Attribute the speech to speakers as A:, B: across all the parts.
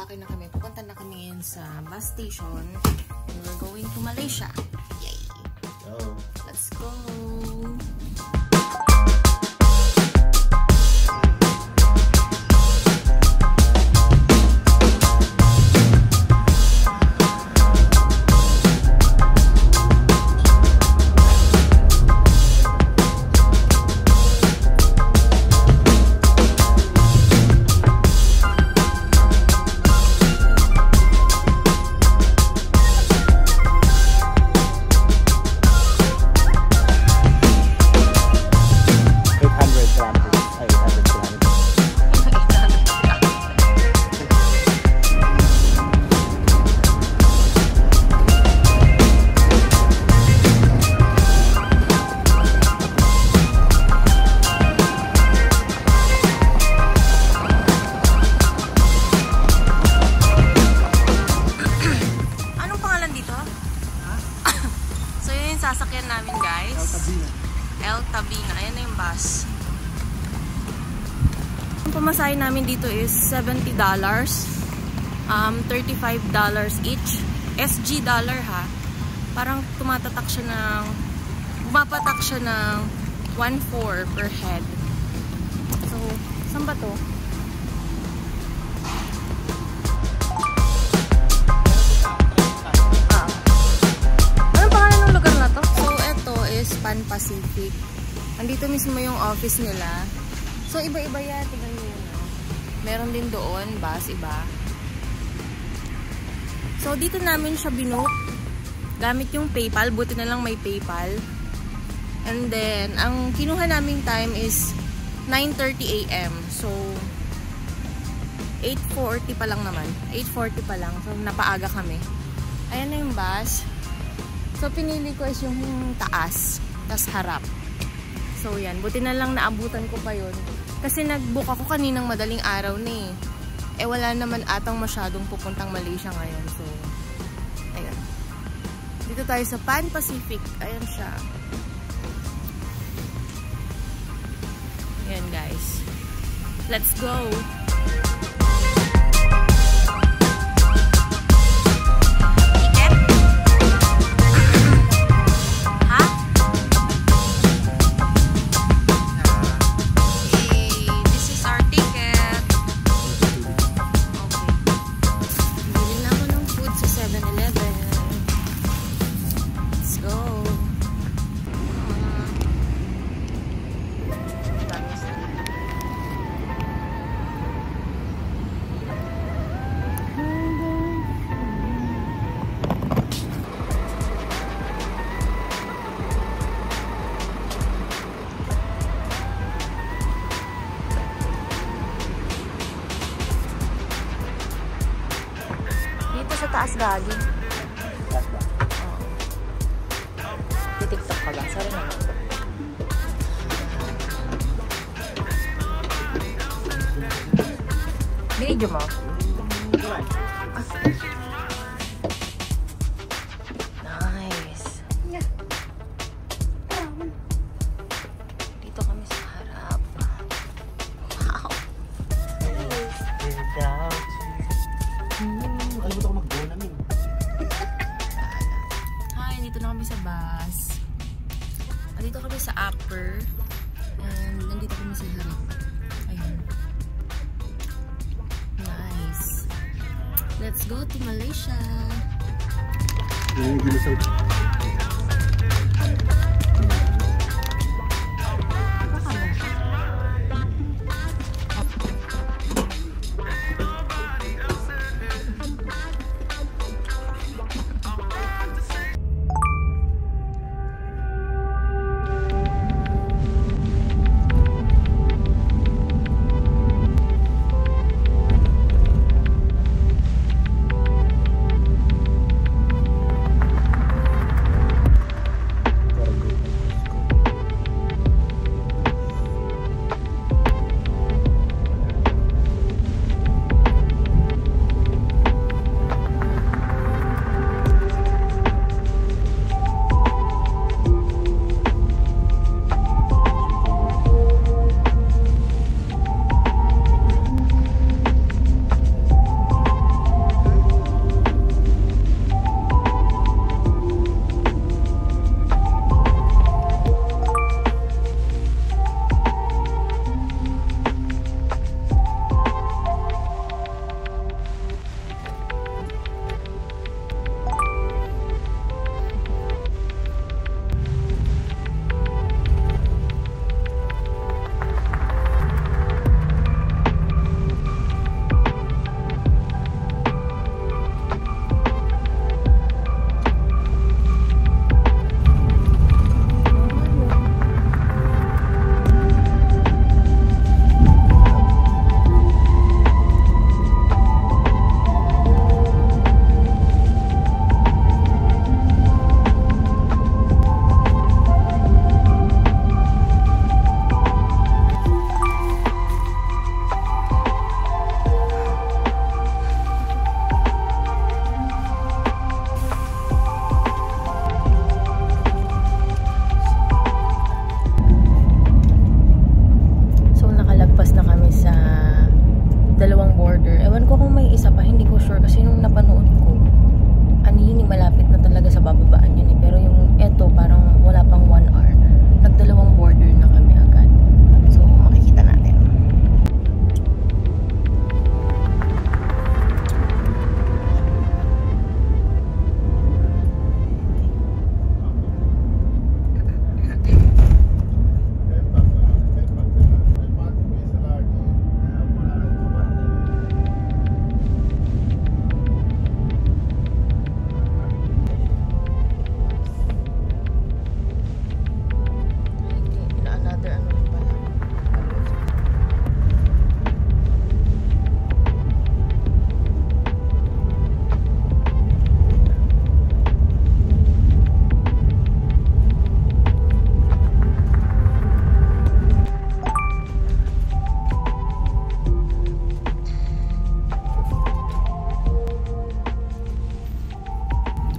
A: sumakay na kami. Pupunta na kami ngayon sa bus station. And we're going to Malaysia. Yay!
B: Go.
A: Let's go! Sasakyan namin, guys. El Tabina. Ayan na yung bus. Ang pamasahe namin dito is $70. $35 each. SG dollar, ha. Parang tumatatak siya ng bumapatak siya ng 1.4 per head. So, saan ba to? Pan Pacific. Andito mismo yung office nila. So, iba-iba yan. Tignan nyo yun. Meron din doon. Bus, iba. So, dito namin siya binook. Gamit yung PayPal. Buti na lang may PayPal. And then, ang kinuha naming time is 9:30 AM. So, 8:40 pa lang naman. 8:40 pa lang. So, napaaga kami. Ayan na yung bus. So, pinili ko is yung taas, tas harap. So, yan. Buti na lang naabutan ko pa yun. Kasi nag-book ako kaninang madaling araw na eh. Eh, wala naman atang masyadong pupuntang Malaysia ngayon. So, ayan. Dito tayo sa Pan Pacific. Ayan siya. Ayan, guys. Let's go! Taas galing.
B: Taas ba?
A: Oo. Titiktok ka ba? Sorry naman. Video mo? Nice. Dito kami sa harap. Wow.
B: Kalimutan ko mag-go namin.
A: Hi, dito na kami sa bus. Nandito kami sa upper. And nandito kami sa harap. Ayun. Nice. Let's go to Malaysia.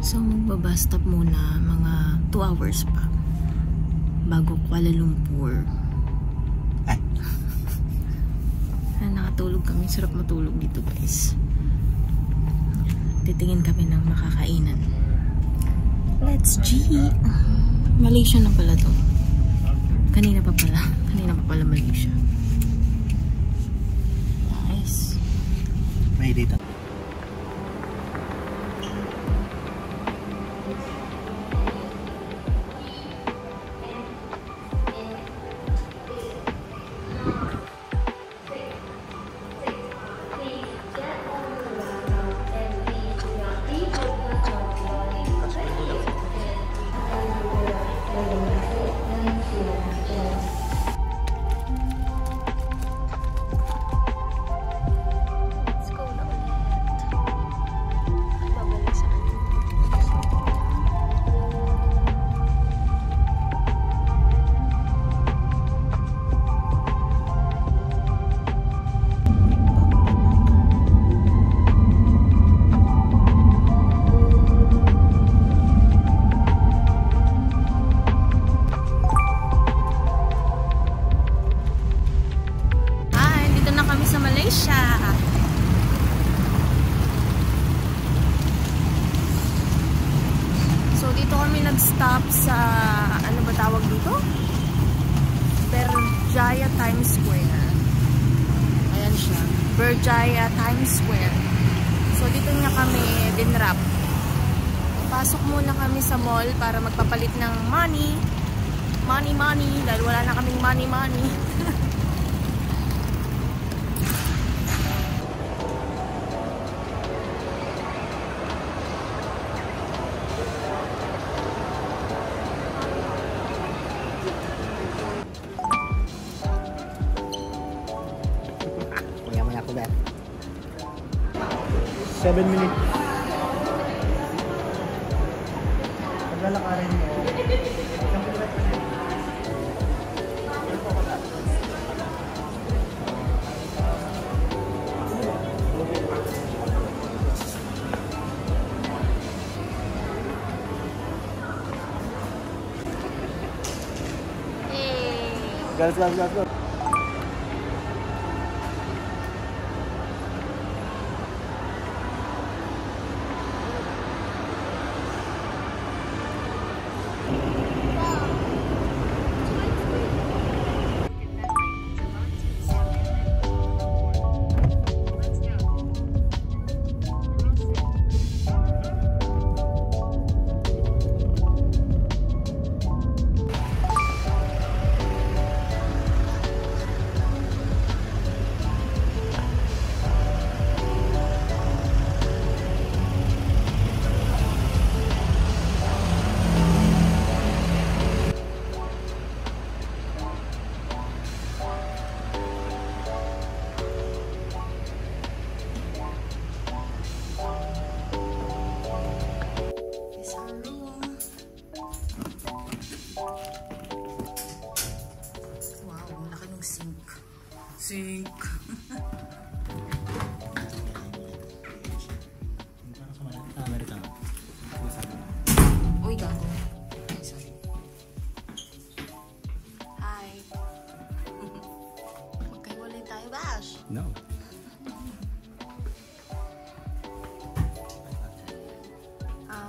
A: So, magbabus stop muna mga 2 hours pa bago Kuala Lumpur.
B: Ay.
A: Nakatulog kami. Sarap matulog dito, guys. Titingin kami ng makakainan. Let's G! Malaysia na pala to. Kanina pa pala Malaysia. Nice.
B: May data.
A: Stop sa, ano ba tawag dito? Berjaya Times Square. Ayan siya. Berjaya Times Square. So, dito nga kami dinrap. Pasok muna kami sa mall para magpapalit ng money. Money. Dahil wala na kaming money.
B: Maya ko ba? 7 minutes. Paglalakarin mo. Gas.
A: Sink. Uy, gago. Ay, sorry. Hi. Magkahiwalay tayo, Bash.
B: No.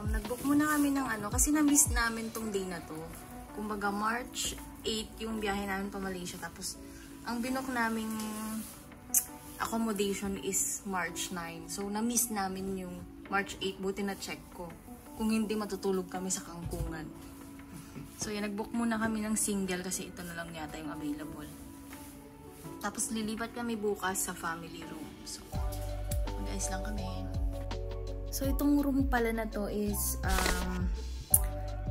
A: Nag-book muna kami ng ano, kasi na-miss namin tong day na to. Kumbaga, March 8 yung biyahe namin pa Malaysia. Tapos, ang binook naming accommodation is March 9. So, na-miss namin yung March 8. Buti na check ko. Kung hindi, matutulog kami sa kangkungan. So, yan. Nag-book muna kami ng single kasi ito na lang yata yung available. Tapos, lilipat kami bukas sa family room. So, mag-ayos lang kami. So, itong room pala na to is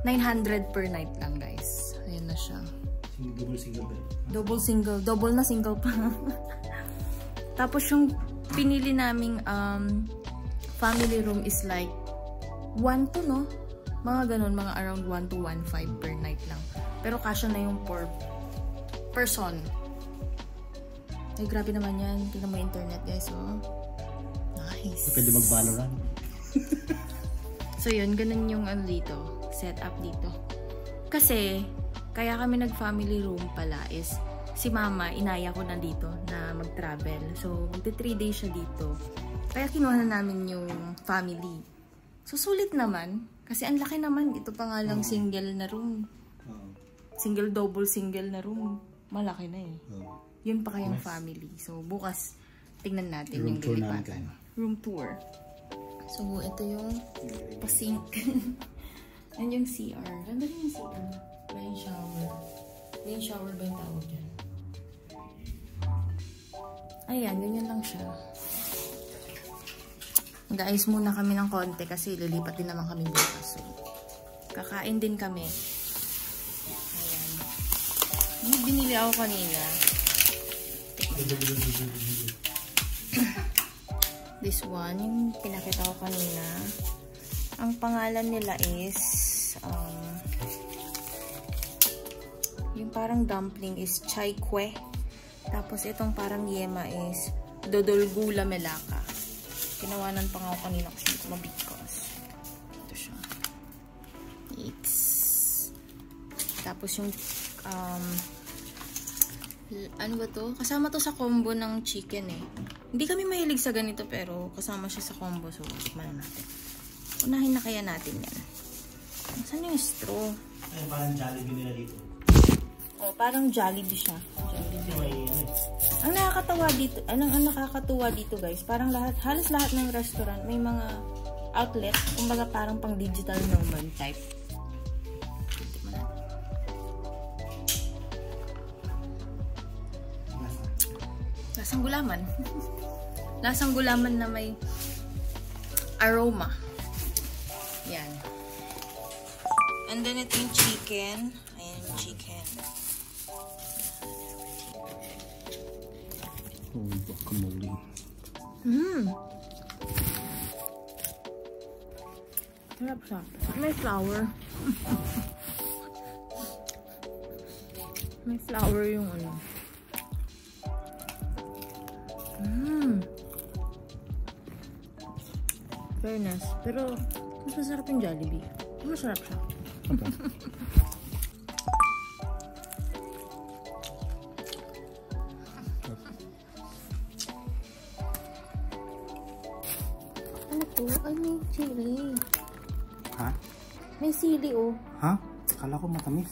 A: 900 per night lang, guys. Ayan na siya.
B: Double bed.
A: Double na single pa. Tapos yung pinili naming family room is like 1 to, no? Mga ganun, mga around 1 to 1.5 per night lang. Pero kasya na yung per person. Ay, grabe naman yan. Tingnan mo internet, guys, oh. Nice.
B: Pwede mag-Valorant.
A: So yun, ganun yung ano dito, set up dito. Kasi, kaya kami nag-family room pala is, si mama, inaya ko na dito na mag-travel. So, magti 3 days siya dito. Kaya kinuha na namin yung family. So, sulit naman. Kasi ang laki naman. Ito pa nga lang single na room. Single, double, single na room. Malaki na eh. Yun pa kayang family. So, bukas, tignan natin yung lilipatan. Room tour. So, ito yung pasink. Yan yung CR. Ganda rin yung CR. Rain shower. Rain shower ba yung tawag dyan? Ayan, ganyan lang siya. Guys, muna kami ng konti kasi lilipat din naman kami bukas. So, kakain din kami. Ayan. Yung binili ako kanina. This one, yung pinakita ko kanina. Ang pangalan nila is yung parang dumpling is chai kwe. Tapos itong parang yema is dodol gula melaka. Kinawanan pa nga ako kanina kasi mabigkas. Ito siya. It's... Tapos yung ano ba to? Kasama to sa combo ng chicken eh. Hindi kami mahilig sa ganito pero kasama siya sa combo. So, tikman na natin. Unahin na kaya natin yan. Saan yung straw?
B: Ay, parang Jollibee nila dito.
A: Oh, parang Jollibee siya. Jollibee. Ang nakakatuwa dito guys, parang halos lahat ng restaurant may mga outlet, kumbaga parang pang digital nomad type. Lasang gulaman. Lasang gulaman na may aroma. Yan. And then ito yung chicken. Ayan yung chicken.
B: Oh, guacamole.
A: Sarap siya. May flour. May flour yung ano. Fairness. Pero, mas masarap yung Jollibee. Masarap siya.
B: Okay.
A: Ano to? Ay, may chili.
B: Ha?
A: May sili, oh.
B: Ha? Akala ko matamis.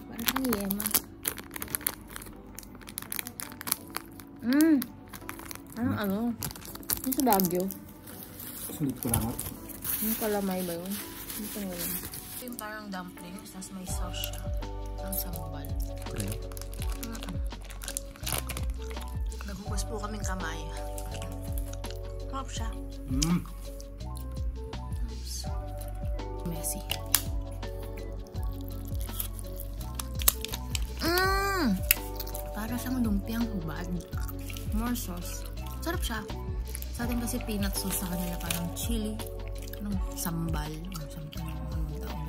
A: Parang siyang yema. Parang ano? Yung sa Baguio.
B: Sulit ko lang.
A: Yung kalamay ba yun? Yung pangalan. Ito yung parang dumplings, tapos may sauce siya. Ang sambal.
B: Okay.
A: Naghugas po kaming kamay. Sarap siya. Messy. Para siyang lumpiang hubad. More sauce. Sarap siya. Sa atin kasi peanut sauce, sa kanila parang chili. Anong sambal. Or something. Anong tawag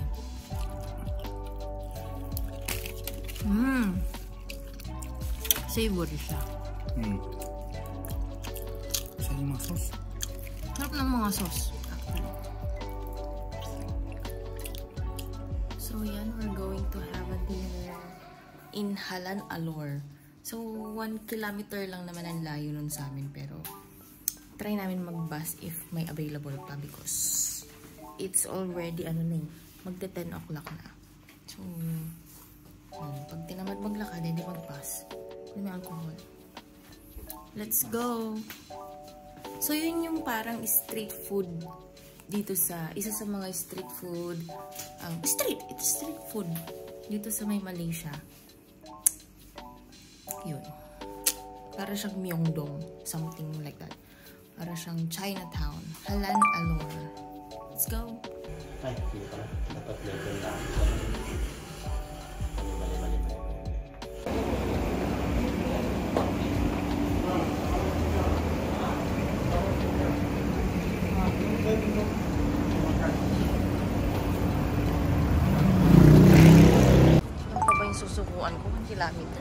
A: yun. Savory siya.
B: Saan yung mga sauce?
A: Sarap ng mga sauce. Actually. So yan, we're going to have a dinner in Halan Alor. So, 1 kilometer lang naman ang layo nun sa amin. Pero, try namin mag-bus if may available pa because it's already, magte 10 o'clock na. So, pag tinamad maglakad, hindi mag-bus. May alcohol. Let's go! So, yun yung parang street food dito sa, isa sa mga street food, it's street food dito sa may Malaysia. Yun. Para siyang Myeongdong. Something like that. Para siyang Chinatown. Halan Alor. Let's go.
B: Ay, hindi pala. Dapat level lang.
A: Ano pa ba yung susukuan ko? 1 kilometer.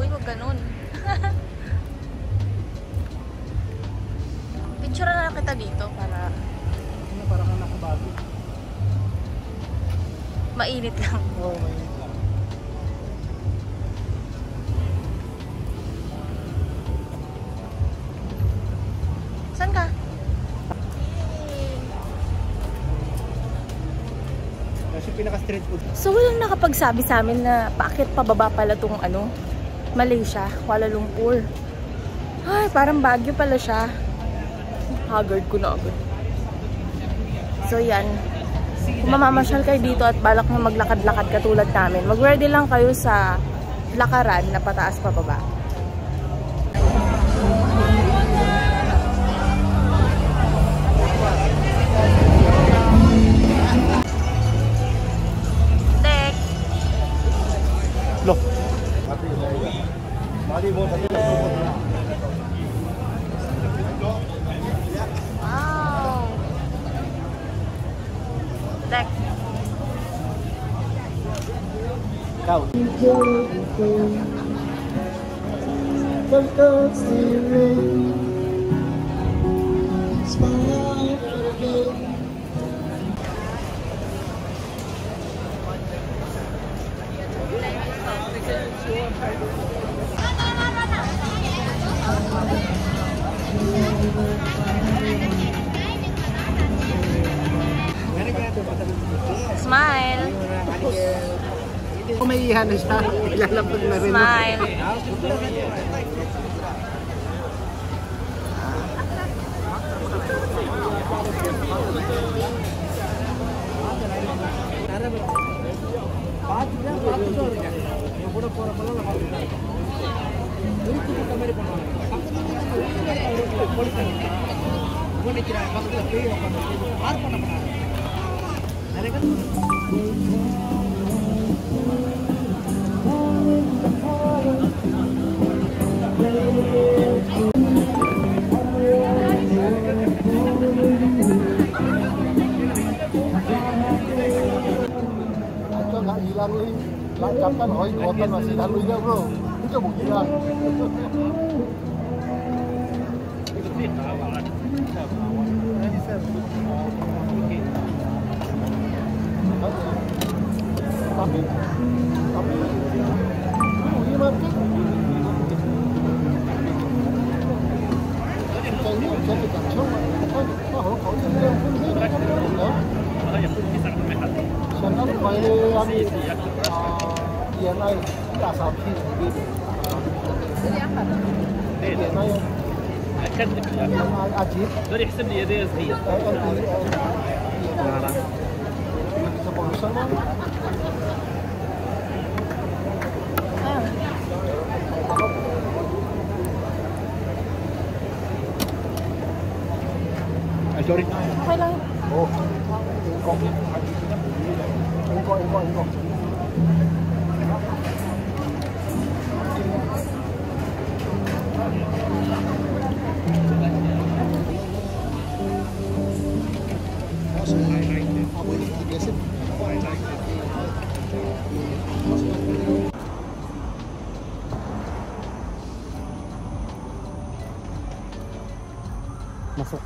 A: Uy, wag ganun. Picture na lang kita dito para
B: Parang ka nakabago.
A: mainit lang.
B: Oo, mainit lang.
A: Saan ka?
B: Kasi pinaka-street food.
A: So, walang nakapagsabi sa amin na bakit pababa pala tong Malaysia, Kuala Lumpur. Ay, parang Baguio pala siya. Haggard ko na agad. So, yan. Kung mamamasyal kayo dito at balak na maglakad-lakad katulad namin, mag-ready lang kayo sa lakaran na pataas pababa. Tek!
B: Loh.
A: Wow! Tek!
B: Ikaw.
A: Smile!
B: Kung may iha na siya, ilalapag na rin.
A: Smile!
B: Hilang ni, langkapan, hoi kotan masih lalu ya bro. Itu mau hilang. Tapi, ini market. Kayaknya jadi kacau. Kalau kau yang pun dia Jangan bayar DNI asal sini. DNI
C: أكدك
B: عجيب.
C: دول يحسب لي يدي صغير.
B: Sorry.
A: Okay lang.
B: Oh. Ingko. Masuk.